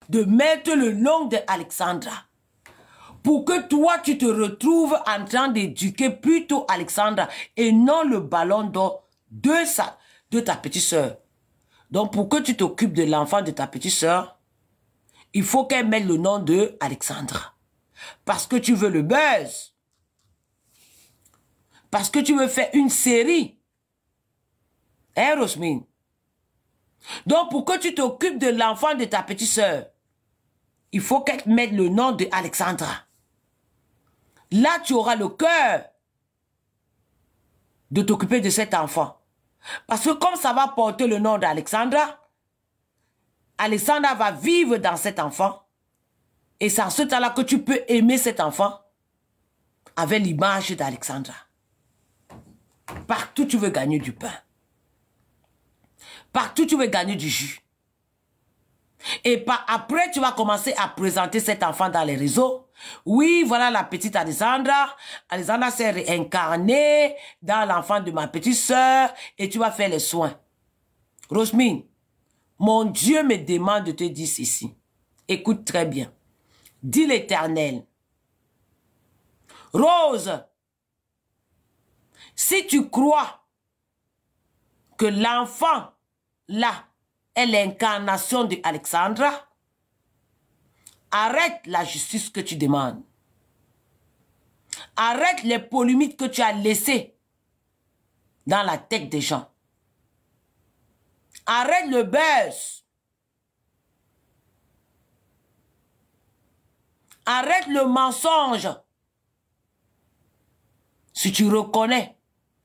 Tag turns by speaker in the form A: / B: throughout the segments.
A: de mettre le nom d'Alexandra. Pour que toi, tu te retrouves en train d'éduquer plutôt Alexandra et non le ballon d'or de ta petite sœur. Donc, pour que tu t'occupes de l'enfant de ta petite sœur, il faut qu'elle mette le nom de Alexandra. Parce que tu veux le buzz. Parce que tu veux faire une série. Hein, Rosmine? Donc, pour que tu t'occupes de l'enfant de ta petite sœur, il faut qu'elle mette le nom de Alexandra. Là, tu auras le cœur de t'occuper de cet enfant. Parce que comme ça va porter le nom d'Alexandra, Alexandra va vivre dans cet enfant. Et c'est en ce temps-là que tu peux aimer cet enfant avec l'image d'Alexandra. Partout, tu veux gagner du pain. Partout, tu veux gagner du jus. Et après, tu vas commencer à présenter cet enfant dans les réseaux. Oui, voilà la petite Alexandra. Alexandra s'est réincarnée dans l'enfant de ma petite sœur et tu vas faire les soins. Rosmine, mon Dieu me demande de te dire ceci. Écoute très bien. Dis l'Éternel. Rose, si tu crois que l'enfant, là, est l'incarnation d'Alexandra, arrête la justice que tu demandes. Arrête les polémiques que tu as laissées dans la tête des gens. Arrête le buzz. Arrête le mensonge. Si tu reconnais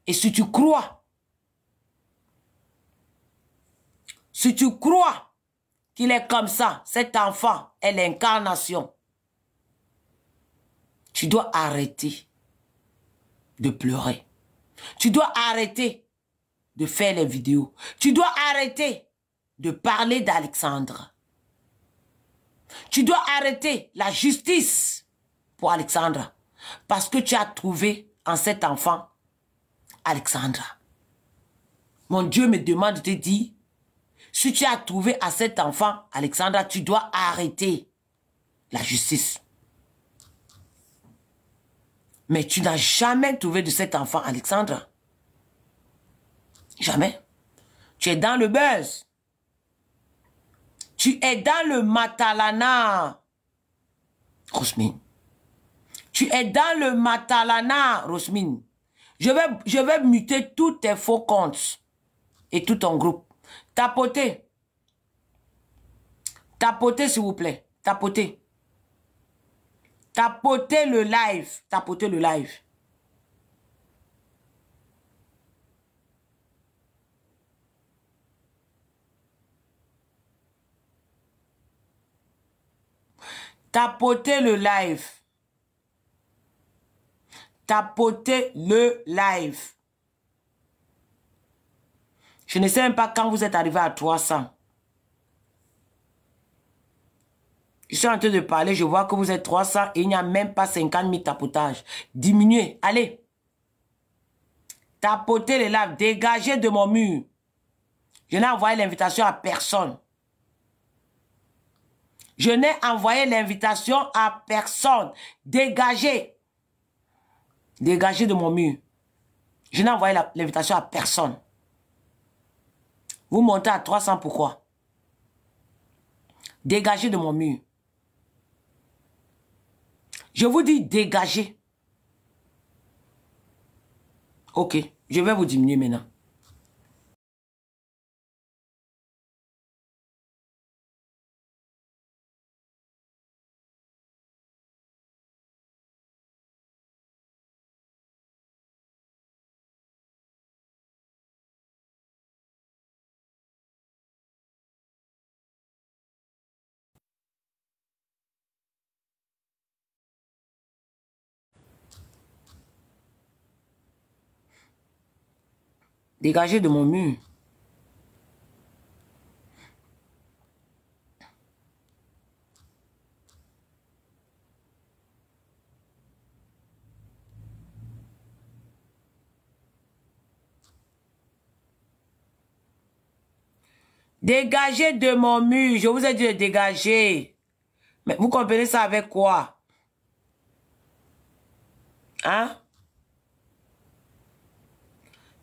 A: et si tu crois, qu'il est comme ça, cet enfant est l'incarnation, tu dois arrêter de pleurer. Tu dois arrêter de faire les vidéos. Tu dois arrêter de parler d'Alexandre. Tu dois arrêter la justice pour Alexandra. Parce que tu as trouvé en cet enfant Alexandra. Mon Dieu me demande de te dire, si tu as trouvé à cet enfant Alexandra, tu dois arrêter la justice. Mais tu n'as jamais trouvé de cet enfant Alexandra. Jamais. Tu es dans le buzz. Tu es dans le matalana, Rosmine. Tu es dans le matalana, Rosmine. Je vais muter tous tes faux comptes et tout ton groupe. Tapotez. Tapotez, s'il vous plaît. Tapotez. Tapotez le live. Tapotez le live. Tapotez le live. Tapotez le live. Je ne sais même pas quand vous êtes arrivé à 300. Je suis en train de parler, je vois que vous êtes 300 et il n'y a même pas 50 000 tapotages. Diminuez, allez. Tapotez les lives, dégagez de mon mur. Je n'ai envoyé l'invitation à personne. Je n'ai envoyé l'invitation à personne. Dégagez. Dégagez de mon mur. Je n'ai envoyé l'invitation à personne. Vous montez à 300, pourquoi? Dégagez de mon mur. Je vous dis dégagez. Ok, je vais vous diminuer maintenant. Dégagez de mon mur. Dégagez de mon mur. Je vous ai dit de dégager. Mais vous comprenez ça avec quoi? Hein?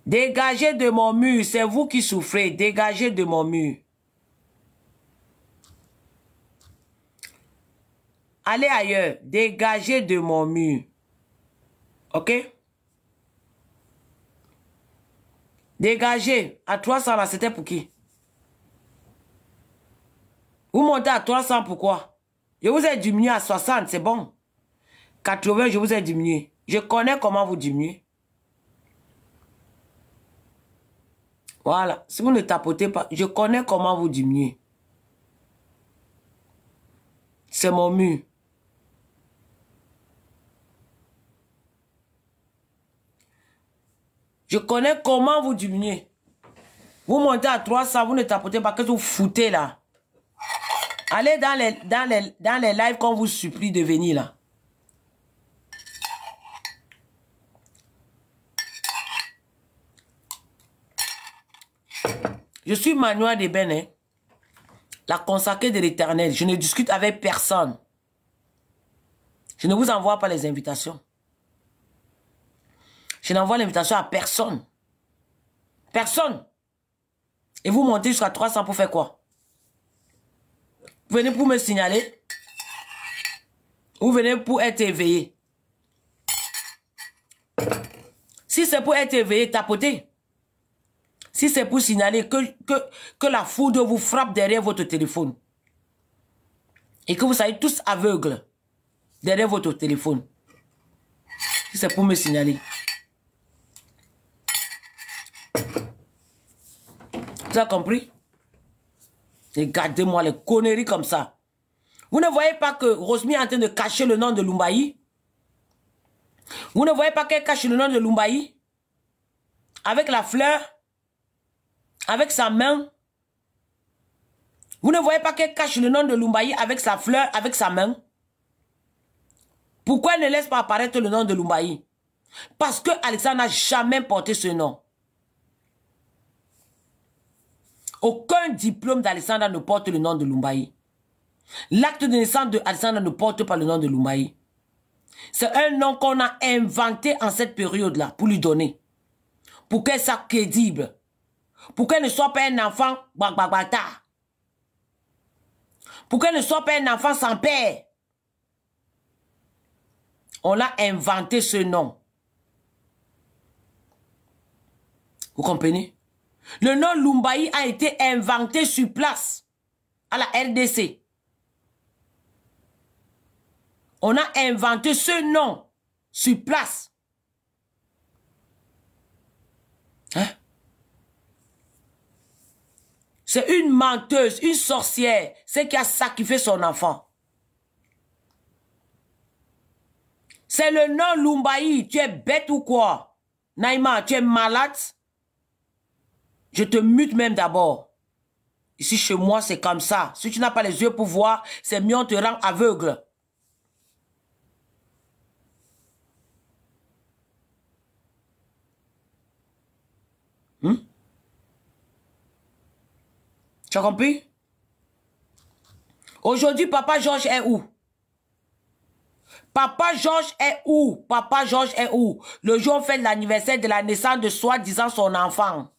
A: Dégagez de mon mur. C'est vous qui souffrez. Dégagez de mon mur. Allez ailleurs. Dégagez de mon mur. OK? Dégagez. À 300 là, c'était pour qui? Vous montez à 300, pourquoi? Je vous ai diminué à 60, c'est bon. 80, je vous ai diminué. Je connais comment vous diminuer. Voilà. Si vous ne tapotez pas, je connais comment vous diminuer. C'est mon mur. Je connais comment vous diminuer. Vous montez à 300, vous ne tapotez pas, qu'est-ce que vous foutez là? Allez dans les lives qu'on vous supplie de venir là. Je suis Manuel de Benin, la consacrée de l'Éternel. Je ne discute avec personne. Je ne vous envoie pas les invitations. Je n'envoie l'invitation à personne. Personne. Et vous montez jusqu'à 300 pour faire quoi? Vous venez pour me signaler? Vous venez pour être éveillé? Si c'est pour être éveillé, tapotez. Si c'est pour signaler que la foudre vous frappe derrière votre téléphone et que vous soyez tous aveugles derrière votre téléphone, si c'est pour me signaler. Vous avez compris? Regardez-moi les conneries comme ça. Vous ne voyez pas que Rosmi est en train de cacher le nom de Lumbayi? Vous ne voyez pas qu'elle cache le nom de Lumbayi? Avec la fleur? Avec sa main? Vous ne voyez pas qu'elle cache le nom de Lumbayi avec sa fleur, avec sa main? Pourquoi elle ne laisse pas apparaître le nom de Lumbayi? Parce que Alexandre n'a jamais porté ce nom. Aucun diplôme d'Alexandre ne porte le nom de Lumbayi. L'acte de naissance d'Alexandre ne porte pas le nom de Lumbayi. C'est un nom qu'on a inventé en cette période-là pour lui donner. Pour qu'elle soit crédible. Pour qu'elle ne soit pas un enfant bagbata. Pour qu'elle ne soit pas un enfant sans père. On a inventé ce nom. Vous comprenez? Le nom Lumbayi a été inventé sur place à la RDC. On a inventé ce nom sur place. Hein? C'est une menteuse, une sorcière, c'est qui a sacrifié son enfant. C'est le nom Lumbayi. Tu es bête ou quoi? Naïma, tu es malade? Je te mute même d'abord. Ici, chez moi, c'est comme ça. Si tu n'as pas les yeux pour voir, c'est mieux on te rend aveugle. Tu as compris? Aujourd'hui, Papa Georges est où? Papa Georges est où? Papa Georges est où? Le jour où on fait l'anniversaire de la naissance de soi-disant son enfant.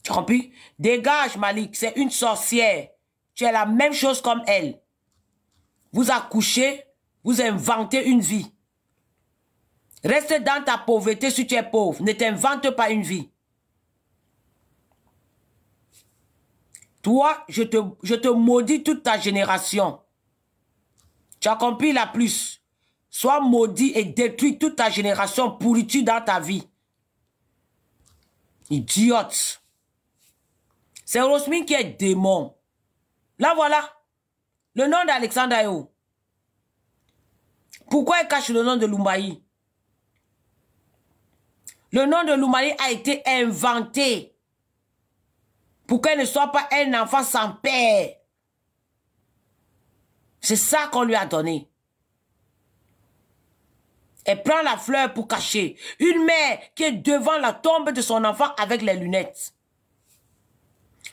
A: Tu as compris? Dégage, Malik, c'est une sorcière. Tu es la même chose comme elle. Vous accouchez, vous inventez une vie. Reste dans ta pauvreté si tu es pauvre. Ne t'invente pas une vie. Toi, je te maudis toute ta génération. Tu as compris la plus. Sois maudit et détruis toute ta génération pourriture dans ta vie. Idiote. C'est Rosmin qui est démon. Là, voilà. Le nom d'Alexandre est où? Pourquoi il cache le nom de Lumbayi? Le nom de Lumbayi a été inventé pour qu'elle ne soit pas un enfant sans père. C'est ça qu'on lui a donné. Elle prend la fleur pour cacher. Une mère qui est devant la tombe de son enfant avec les lunettes.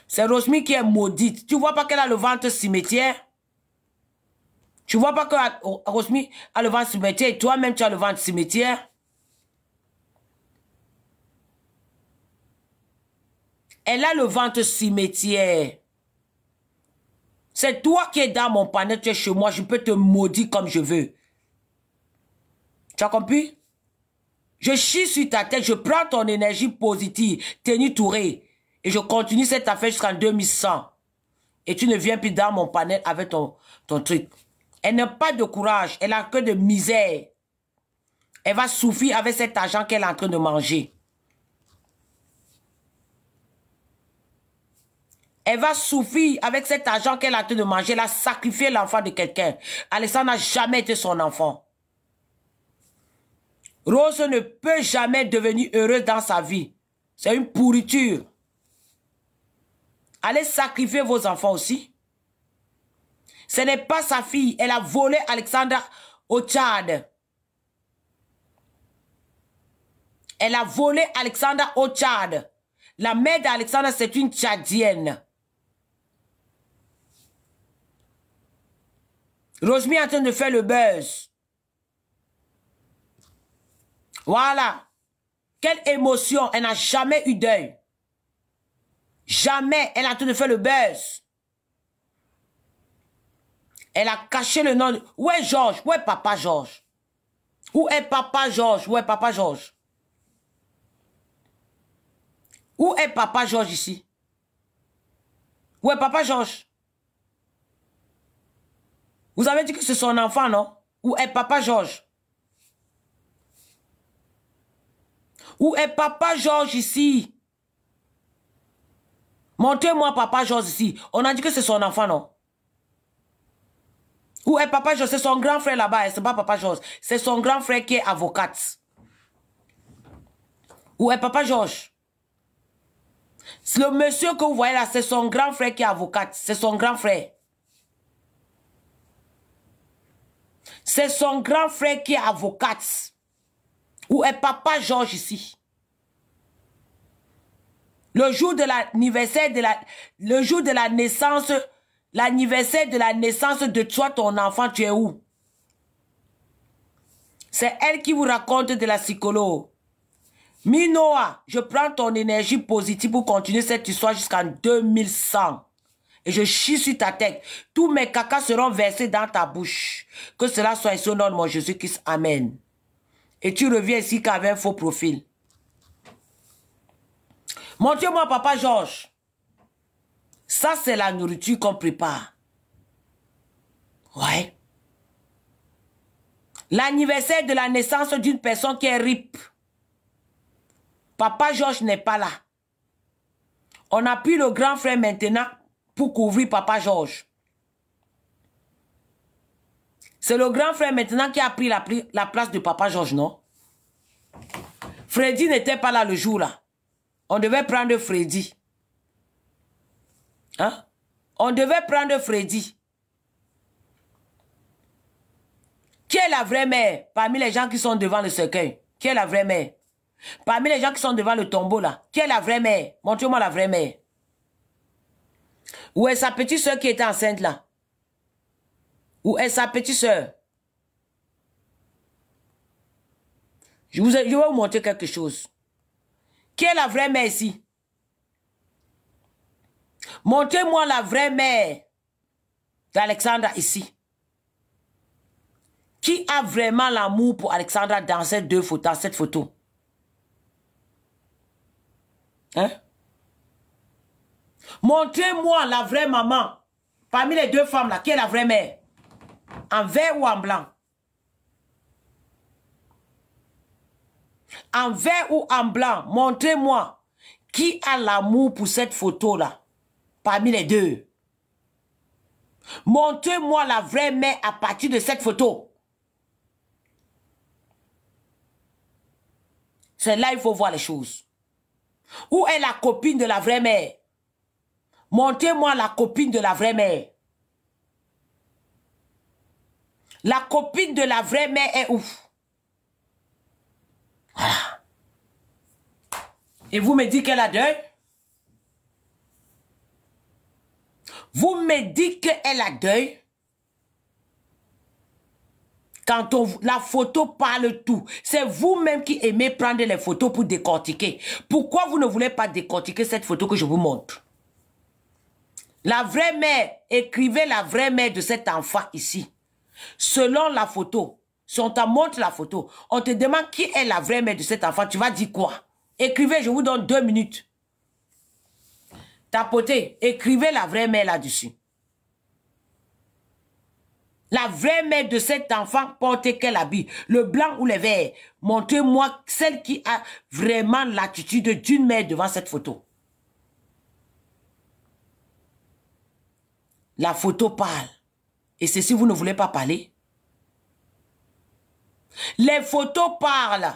A: C'est Rosmi qui est maudite. Tu vois pas qu'elle a le ventre cimetière? Tu vois pas que Rosmi a le ventre cimetière et toi-même tu as le ventre cimetière? Elle a le ventre cimetière. C'est toi qui es dans mon panel, tu es chez moi, je peux te maudire comme je veux. Tu as compris? Je chie sur ta tête, je prends ton énergie positive, Tenue Touré, et je continue cette affaire jusqu'en 2100. Et tu ne viens plus dans mon panel avec ton truc. Elle n'a pas de courage, elle a que de misère. Elle va souffrir avec cet argent qu'elle est en train de manger. Elle va souffrir avec cet argent qu'elle est en train de manger. Elle a sacrifié l'enfant de quelqu'un. Alexandre n'a jamais été son enfant. Rose ne peut jamais devenir heureuse dans sa vie. C'est une pourriture. Allez sacrifier vos enfants aussi. Ce n'est pas sa fille. Elle a volé Alexandra au Tchad. Elle a volé Alexandra au Tchad. La mère d'Alexandra, c'est une Tchadienne. Rosmi est en train de faire le buzz. Voilà. Quelle émotion. Elle n'a jamais eu deuil. Jamais. Elle est en train de faire le buzz. Elle a caché le nom. Où est Georges? Où est papa Georges? Où est papa Georges? Où est papa Georges? Où est papa Georges ici? Où est papa Georges? Vous avez dit que c'est son enfant, non? Où est papa Georges? Où est papa Georges ici? Montrez-moi papa Georges ici. On a dit que c'est son enfant, non? Où est papa Georges? C'est son grand frère là-bas. C'est pas papa Georges. C'est son grand frère qui est avocate. Où est papa Georges? Le monsieur que vous voyez là, c'est son grand frère qui est avocate. C'est son grand frère. C'est son grand frère qui est avocate. Où est papa Georges ici? Le jour de l'anniversaire le jour de la naissance, l'anniversaire de la naissance de toi, ton enfant, tu es où? C'est elle qui vous raconte de la psychologue. Minoa, je prends ton énergie positive pour continuer cette histoire jusqu'en 2100. Et je chie sur ta tête. Tous mes cacas seront versés dans ta bouche. Que cela soit ici au nom de mon Jésus-Christ. Amen. Et tu reviens ici qu'avec un faux profil. Montrez-moi papa Georges. Ça, c'est la nourriture qu'on prépare. Ouais. L'anniversaire de la naissance d'une personne qui est RIP. Papa Georges n'est pas là. On a pris le grand frère maintenant pour couvrir papa Georges. C'est le grand frère maintenant qui a pris la place de papa Georges, non? Freddy n'était pas là le jour là. On devait prendre Freddy. Hein? On devait prendre Freddy. Qui est la vraie mère parmi les gens qui sont devant le cercueil? Qui est la vraie mère? Parmi les gens qui sont devant le tombeau là, qui est la vraie mère? Montrez-moi la vraie mère. Où est sa petite soeur qui était enceinte là? Où est sa petite soeur? Je vais vous montrer quelque chose. Qui est la vraie mère ici? Montrez-moi la vraie mère d'Alexandra ici. Qui a vraiment l'amour pour Alexandra dans ces deux photos, dans cette photo? Hein? Montrez-moi la vraie maman. Parmi les deux femmes là, qui est la vraie mère? En vert ou en blanc? En vert ou en blanc? Montrez-moi qui a l'amour pour cette photo là. Parmi les deux. Montrez-moi la vraie mère à partir de cette photo. C'est là il faut voir les choses. Où est la copine de la vraie mère? Montrez-moi la copine de la vraie mère. La copine de la vraie mère est où? Et vous me dites qu'elle a deuil? Vous me dites qu'elle a deuil? Quand la photo parle tout, c'est vous-même qui aimez prendre les photos pour décortiquer. Pourquoi vous ne voulez pas décortiquer cette photo que je vous montre? La vraie mère, écrivez la vraie mère de cet enfant ici. Selon la photo, si on te montre la photo, on te demande qui est la vraie mère de cet enfant, tu vas dire quoi? Écrivez, je vous donne 2 minutes. Tapotez, écrivez la vraie mère là-dessus. La vraie mère de cet enfant porte quel habit? Le blanc ou le vert? Montrez-moi celle qui a vraiment l'attitude d'une mère devant cette photo. La photo parle. Et c'est si vous ne voulez pas parler. Les photos parlent.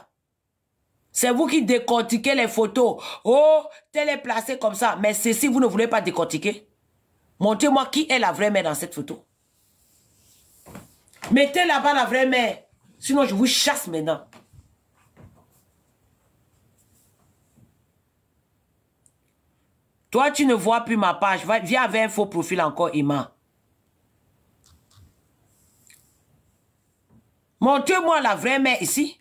A: C'est vous qui décortiquez les photos. Oh, tel est placé comme ça. Mais c'est si vous ne voulez pas décortiquer. Montrez-moi qui est la vraie mère dans cette photo. Mettez là-bas la vraie mère. Sinon, je vous chasse maintenant. Toi, tu ne vois plus ma page. Viens avec un faux profil encore, Ima. Montrez-moi la vraie mère ici.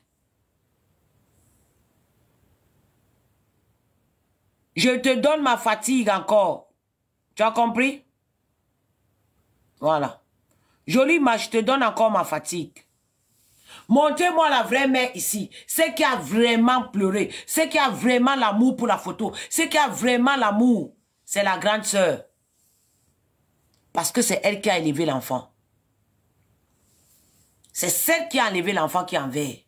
A: Je te donne ma fatigue encore. Tu as compris? Voilà. Jolie, mais je te donne encore ma fatigue. Montrez-moi la vraie mère ici. C'est qui a vraiment pleuré. C'est qui a vraiment l'amour pour la photo. C'est qui a vraiment l'amour. C'est la grande sœur. Parce que c'est elle qui a élevé l'enfant. C'est celle qui a enlevé l'enfant qui en veille.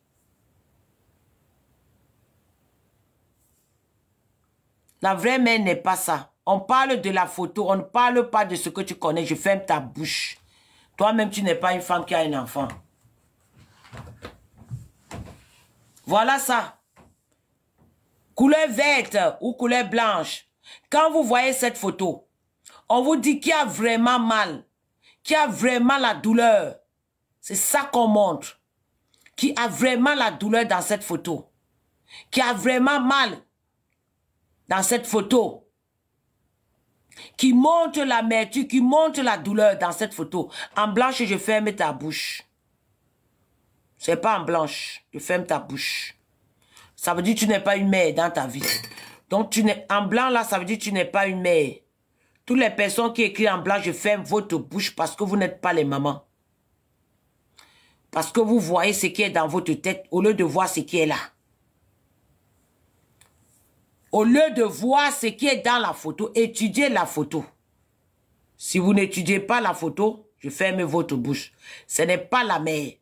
A: La vraie mère n'est pas ça. On parle de la photo. On ne parle pas de ce que tu connais. Je ferme ta bouche. Toi-même, tu n'es pas une femme qui a un enfant. Voilà ça. Couleur verte ou couleur blanche. Quand vous voyez cette photo, on vous dit qu'il y a vraiment mal. Qu'il y a vraiment la douleur. C'est ça qu'on montre. Qui a vraiment la douleur dans cette photo. Qui a vraiment mal dans cette photo. Qui montre l'amertume, qui montre la douleur dans cette photo. En blanche, je ferme ta bouche. C'est pas en blanche. Je ferme ta bouche. Ça veut dire que tu n'es pas une mère dans ta vie. Donc, en blanc, là, ça veut dire que tu n'es pas une mère. Toutes les personnes qui écrivent en blanc, je ferme votre bouche parce que vous n'êtes pas les mamans. Parce que vous voyez ce qui est dans votre tête au lieu de voir ce qui est là. Au lieu de voir ce qui est dans la photo, étudiez la photo. Si vous n'étudiez pas la photo, je ferme votre bouche. Ce n'est pas la mère.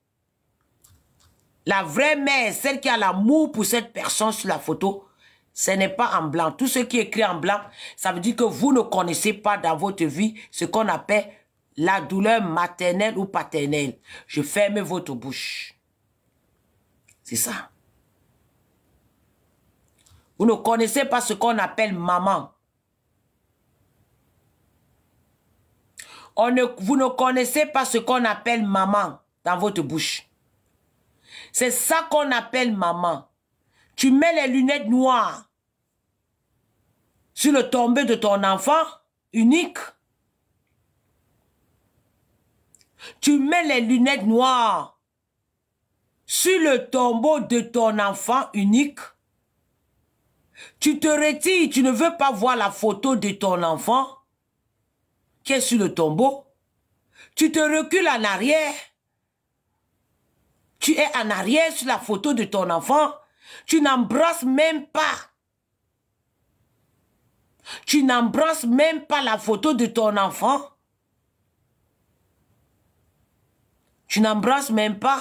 A: La vraie mère, celle qui a l'amour pour cette personne sur la photo, ce n'est pas en blanc. Tout ce qui est écrit en blanc, ça veut dire que vous ne connaissez pas dans votre vie ce qu'on appelle la douleur maternelle ou paternelle. Je ferme votre bouche. C'est ça. Vous ne connaissez pas ce qu'on appelle maman. Vous ne connaissez pas ce qu'on appelle maman dans votre bouche. C'est ça qu'on appelle maman. Tu mets les lunettes noires sur le tombeau de ton enfant unique. Tu mets les lunettes noires sur le tombeau de ton enfant unique. Tu te retires, tu ne veux pas voir la photo de ton enfant qui est sur le tombeau. Tu te recules en arrière. Tu es en arrière sur la photo de ton enfant. Tu n'embrasses même pas. Tu n'embrasses même pas la photo de ton enfant. Tu n'embrasses même pas.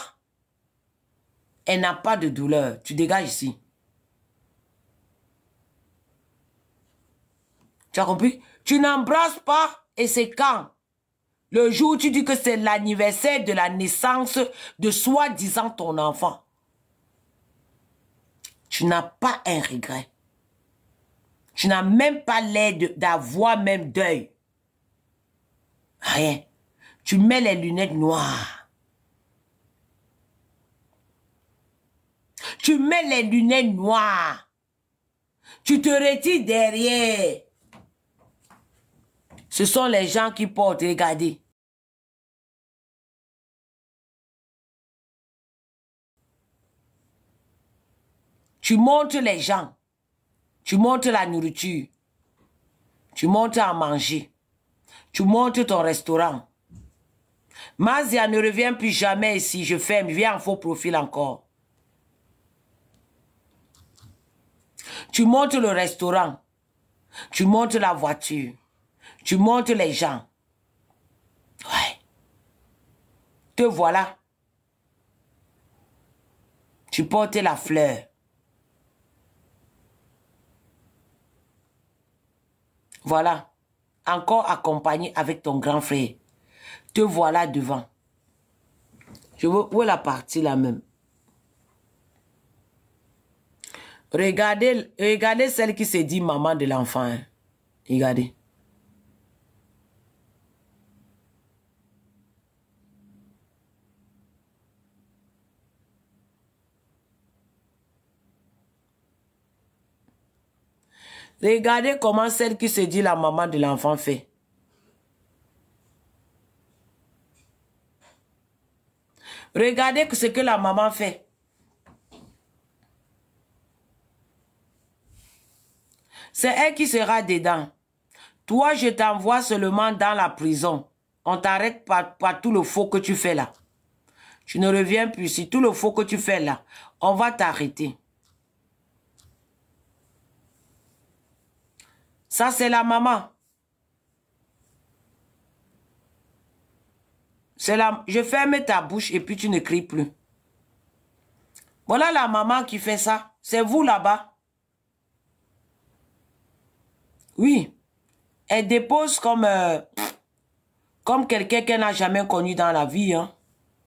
A: Elle n'a pas de douleur. Tu dégages ici. Tu as compris? Tu n'embrasses pas et c'est quand? Le jour où tu dis que c'est l'anniversaire de la naissance de soi-disant ton enfant. Tu n'as pas un regret. Tu n'as même pas l'air d'avoir même deuil. Rien. Tu mets les lunettes noires. Tu mets les lunettes noires. Tu te retires derrière. Ce sont les gens qui portent, regardez. Tu montres les gens. Tu montres la nourriture. Tu montres à manger. Tu montres ton restaurant. Mazia ne revient plus jamais ici. Je ferme. Je viens en faux profil encore. Tu montres le restaurant. Tu montres la voiture. Tu montres les gens. Ouais. Te voilà. Tu portes la fleur. Voilà. Encore accompagné avec ton grand frère. Te voilà devant. Je veux... Où est la partie là même? Regardez, regardez celle qui se dit maman de l'enfant. Hein. Regardez. Regardez comment celle qui se dit la maman de l'enfant fait. Regardez ce que la maman fait. C'est elle qui sera dedans. Toi, je t'envoie seulement dans la prison. On t'arrête par tout le faux que tu fais là. Tu ne reviens plus. Si tout le faux que tu fais là, on va t'arrêter. Ça, c'est la maman. C'est la... Je ferme ta bouche et puis tu ne cries plus. Voilà la maman qui fait ça. C'est vous là-bas. Oui. Elle dépose comme quelqu'un qu'elle n'a jamais connu dans la vie. Hein.